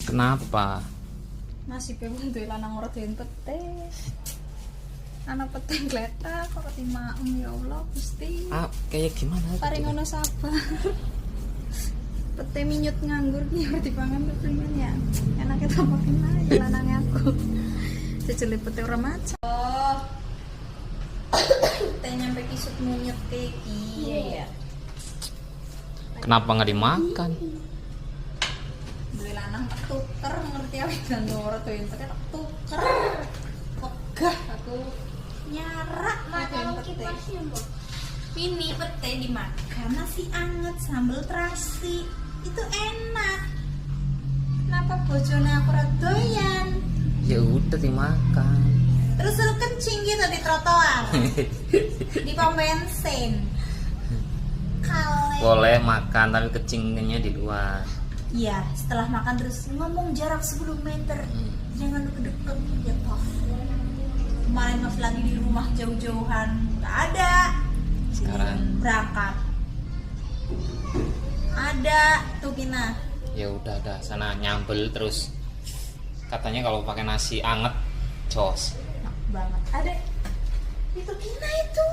Kenapa? Nasibnya bentuk lanang ora doyan pete. Anak pete gletak kok timaem ya Allah Gusti. Kayak gimana? Paring ngono sabar. Pete minyut nganggur ki ora dipangan pengen ya. Enake tambahin ae lanange aku. Jejele pete ora macam. Oh. Pete nyampe kisut munyut kayak iya ya. Kenapa nggak dimakan? Duwe lanang tak tuker ngerti apa dan ora doyan pete tak tuker. Ogah aku nyarak makan pete. Ini pete dimakan nasi anget sambal terasi itu enak. Kenapa bojone aku ora doyan? Ya udah dimakan. Terus lu kencing gitu di trotoar. Di pom bensin. Kale. Boleh makan tapi kecingnya di luar. Iya, setelah makan terus ngomong jarak 10 meter. Jangan deket-deket ya toh. Kemarin pas lagi di rumah jauh-jauhan nggak ada. Sekarang Berangkat. Ada tuh Kina. ya udah sana nyambel terus. Katanya kalau pakai nasi anget jos. Enak banget. Ada itu Kina itu.